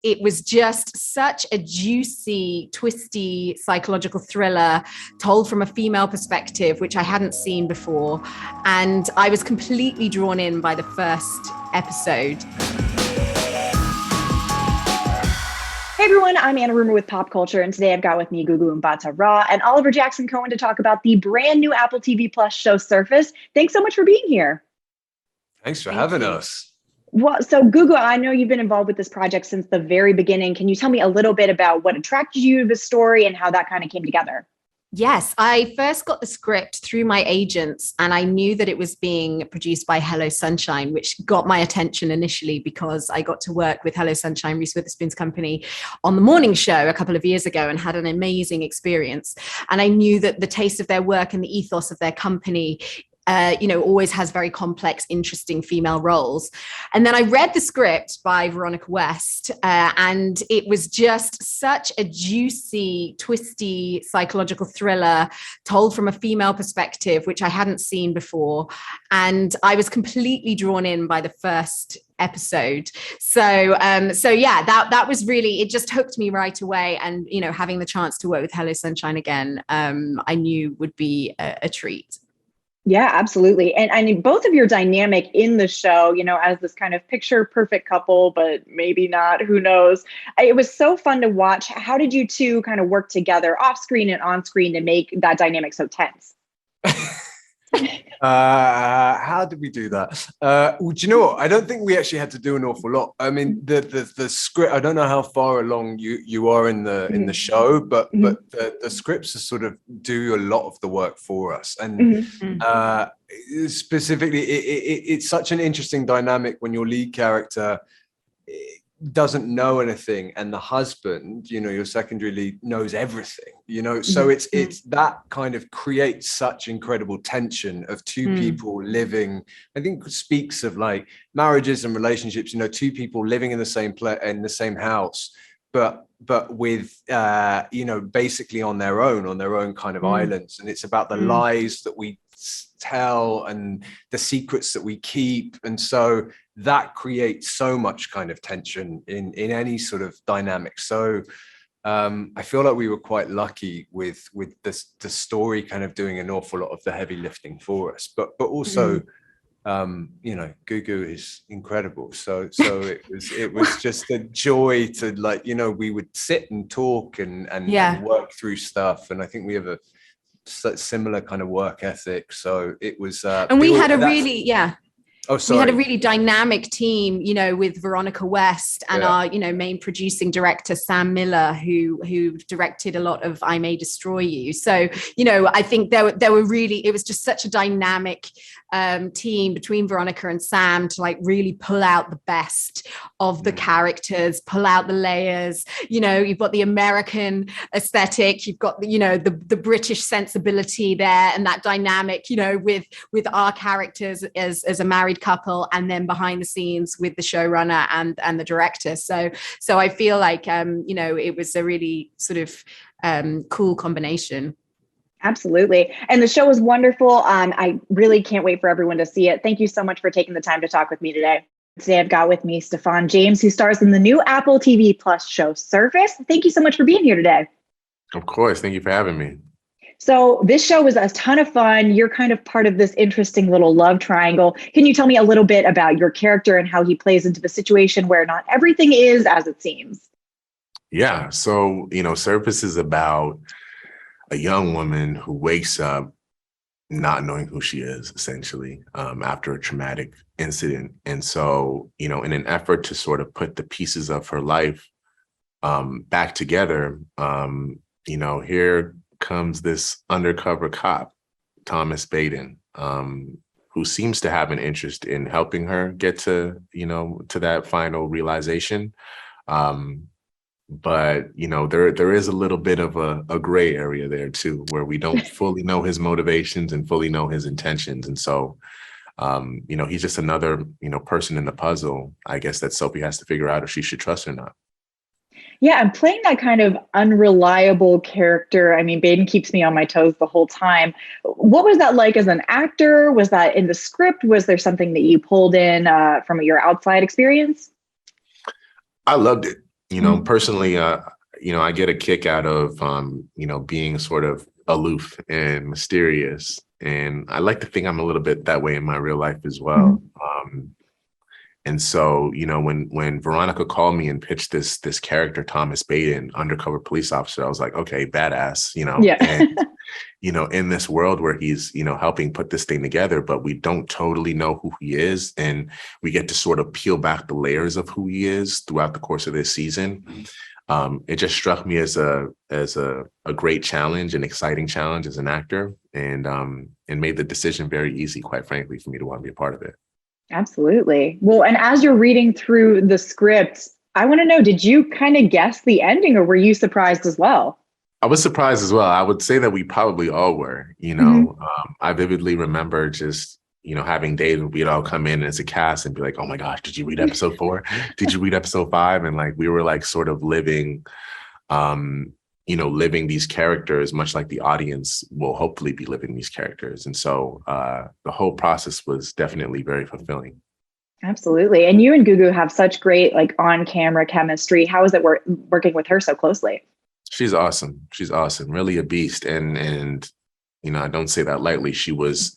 it was just such a juicy, twisty psychological thriller told from a female perspective, which I hadn't seen before. And I was completely drawn in by the first episode. Hey everyone, I'm Anna Rumor with PopCulture, and today I've got with me 𝐒𝐶𝐻𝐿 and Oliver Jackson-Cohen to talk about the brand new Apple TV Plus show Surface. Thanks so much for being here. Thanks for having us. Well, so 𝐒𝐶𝐻, I know you've been involved with this project since the very beginning. Can you tell me a little bit about what attracted you to the story and how that kind of came together? Yes, I first got the script through my agents, and I knew that it was being produced by 𝐏𝐿, which got my attention initially because I got to work with 𝐏𝐿, Reese Witherspoon's company, on the morning show a couple of years ago and had an amazing experience. And I knew that the taste of their work and the ethos of their company always has very complex, interesting female roles. And then I read the script by Veronica West, and it was just such a juicy, twisty psychological thriller told from a female perspective, which I hadn't seen before. And I was completely drawn in by the first episode. So yeah, that was really, it just hooked me right away. And, having the chance to work with 𝐏𝐿 again, I knew would be a treat. Yeah, absolutely. And I mean, both of your dynamic in the show, as this kind of picture perfect couple, but maybe not, who knows? It was so fun to watch. How did you two kind of work together off screen and on screen to make that dynamic so tense? How did we do that? Do you know what? I don't think we actually had to do an awful lot. I mean, the script, I don't know how far along you are in the show, but the scripts are sort of do a lot of the work for us. And specifically, it's such an interesting dynamic when your lead character doesn't know anything and the husband, your secondary lead, knows everything, so it's that kind of creates such incredible tension of two people living. I think speaks of like marriages and relationships, two people living in the same house, but with basically on their own kind of islands. And it's about the lies that we tell and the secrets that we keep, and so that creates so much kind of tension in any sort of dynamic. So I feel like we were quite lucky with the story kind of doing an awful lot of the heavy lifting for us, but also 𝐒𝐶𝐻 is incredible, so it was just a joy to we would sit and talk and work through stuff, and I think we have a similar kind of work ethic, so it was and we had a really we had a really dynamic team, with Veronica West and our, main producing director, Sam Miller, who directed a lot of I May Destroy You. So, I think there were really, it was just such a dynamic team between Veronica and Sam to really pull out the best of the characters, pull out the layers. You've got the American aesthetic, you've got the British sensibility there, and that dynamic, with our characters as a married couple, and then behind the scenes with the showrunner and the director. So I feel like it was a really sort of cool combination. Absolutely. And the show was wonderful. I really can't wait for everyone to see it. Thank you so much for taking the time to talk with me today. Today I've got with me Stephan James, who stars in the new Apple TV Plus show Surface. Thank you so much for being here today. Of course. Thank you for having me. So this show was a ton of fun. You're kind of part of this interesting little love triangle. Can you tell me a little bit about your character and how he plays into the situation where not everything is as it seems? Yeah. So, Surface is about a young woman who wakes up not knowing who she is, essentially, after a traumatic incident. And so, in an effort to sort of put the pieces of her life back together, here comes this undercover cop, Thomas Baden, who seems to have an interest in helping her get to that final realization. But, there is a little bit of a gray area there, too, where we don't fully know his motivations and fully know his intentions. And so, he's just another, person in the puzzle, I guess, that Sophie has to figure out if she should trust or not. Yeah, I'm playing that kind of unreliable character. I mean, Baden keeps me on my toes the whole time. What was that like as an actor? Was that in the script? Was there something that you pulled in from your outside experience? I loved it. Personally, I get a kick out of, being sort of aloof and mysterious. And I like to think I'm a little bit that way in my real life as well. And so, when Veronica called me and pitched this character, Thomas Baden, undercover police officer, I was like, okay, badass, Yeah. and, in this world where he's, helping put this thing together, but we don't totally know who he is. And we get to sort of peel back the layers of who he is throughout the course of this season. It just struck me as a great challenge, an exciting challenge as an actor, and made the decision very easy, quite frankly, for me to want to be a part of it. Absolutely. Well, and as you're reading through the script, I want to know, did you kind of guess the ending, or were you surprised as well? I was surprised as well. I would say that we probably all were, I vividly remember just, having days when we'd all come in as a cast and be like, oh my gosh, did you read episode 4? Did you read episode 5? And like, we were like sort of living, living these characters, much like the audience will hopefully be living these characters. And so the whole process was definitely very fulfilling. Absolutely. And you and Gugu have such great like on-camera chemistry. How is it working with her so closely? She's awesome. She's awesome. Really a beast. And I don't say that lightly. She was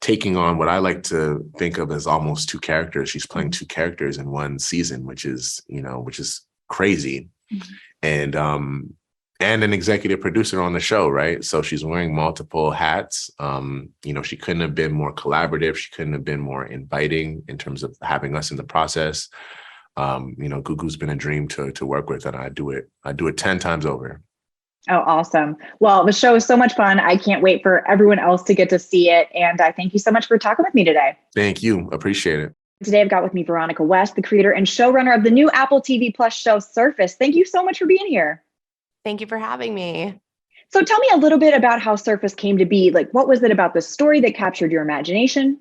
taking on what I like to think of as almost 2 characters. She's playing 2 characters in one season, which is crazy. And an executive producer on the show, right? So she's wearing multiple hats. She couldn't have been more collaborative. She couldn't have been more inviting in terms of having us in the process. Gugu's been a dream to work with, and I do it 10 times over. Oh, awesome. Well, the show is so much fun. I can't wait for everyone else to get to see it. And I thank you so much for talking with me today. Thank you. Appreciate it. Today, I've got with me Veronica West, the creator and showrunner of the new Apple TV Plus show, Surface. Thank you so much for being here. Thank you for having me. So tell me a little bit about how Surface came to be. Like, what was it about the story that captured your imagination?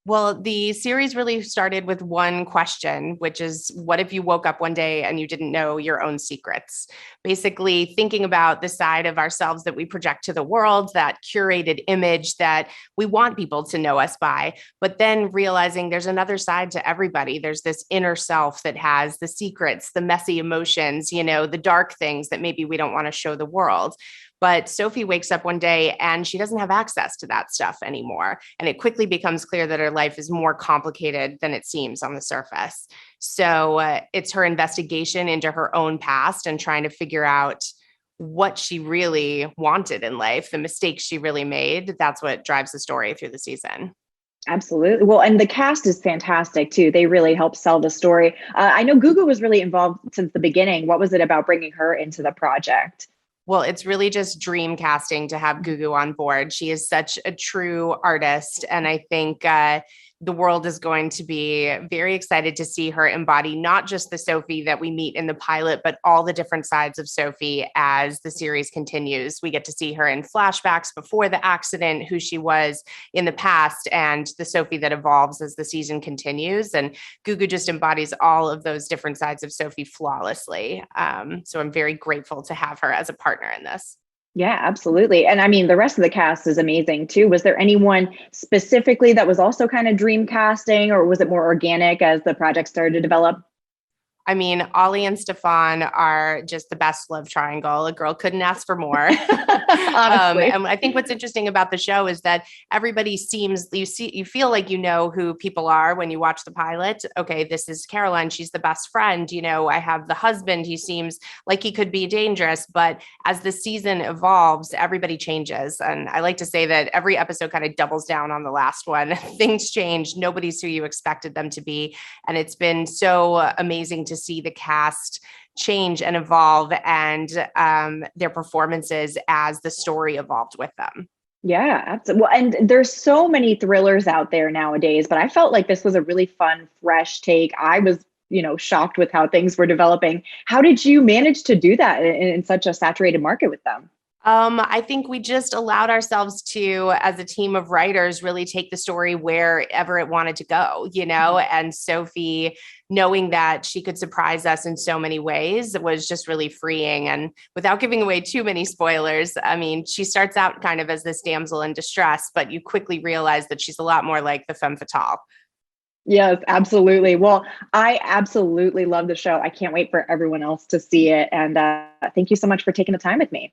Well, the series really started with one question, which is, what if you woke up one day and you didn't know your own secrets? Basically, thinking about the side of ourselves that we project to the world, that curated image that we want people to know us by, but then realizing there's another side to everybody. There's this inner self that has the secrets, the messy emotions, the dark things that maybe we don't want to show the world. But Sophie wakes up one day and she doesn't have access to that stuff anymore. And it quickly becomes clear that her life is more complicated than it seems on the surface. So it's her investigation into her own past and trying to figure out what she really wanted in life, the mistakes she really made. That's what drives the story through the season. Absolutely. Well, and the cast is fantastic too. They really help sell the story. I know Gugu was really involved since the beginning. What was it about bringing her into the project? Well, it's really just dream casting to have Gugu on board. She is such a true artist. And I think the world is going to be very excited to see her embody not just the Sophie that we meet in the pilot, but all the different sides of Sophie as the series continues. We get to see her in flashbacks before the accident, who she was in the past, and the Sophie that evolves as the season continues. And Gugu just embodies all of those different sides of Sophie flawlessly. So I'm very grateful to have her as a partner in this. Yeah, absolutely. And I mean, the rest of the cast is amazing too. Was there anyone specifically that was also kind of dream casting, or was it more organic as the project started to develop? I mean, Ollie and Stefan are just the best love triangle. A girl couldn't ask for more. And I think what's interesting about the show is that everybody you feel like you know who people are when you watch the pilot. Okay, this is Caroline. She's the best friend. I have the husband. He seems like he could be dangerous. But as the season evolves, everybody changes. And I like to say that every episode kind of doubles down on the last one. Things change. Nobody's who you expected them to be. And it's been so amazing to see the cast change and evolve and their performances as the story evolved with them. Yeah, absolutely. Well, and there's so many thrillers out there nowadays, but I felt like this was a really fun, fresh take. I was, shocked with how things were developing. How did you manage to do that in such a saturated market with them? I think we just allowed ourselves to, as a team of writers, really take the story wherever it wanted to go, and Sophie, knowing that she could surprise us in so many ways, was just really freeing. And without giving away too many spoilers, I mean, she starts out kind of as this damsel in distress, but you quickly realize that she's a lot more like the femme fatale. Yes, absolutely. Well, I absolutely love the show. I can't wait for everyone else to see it. And thank you so much for taking the time with me.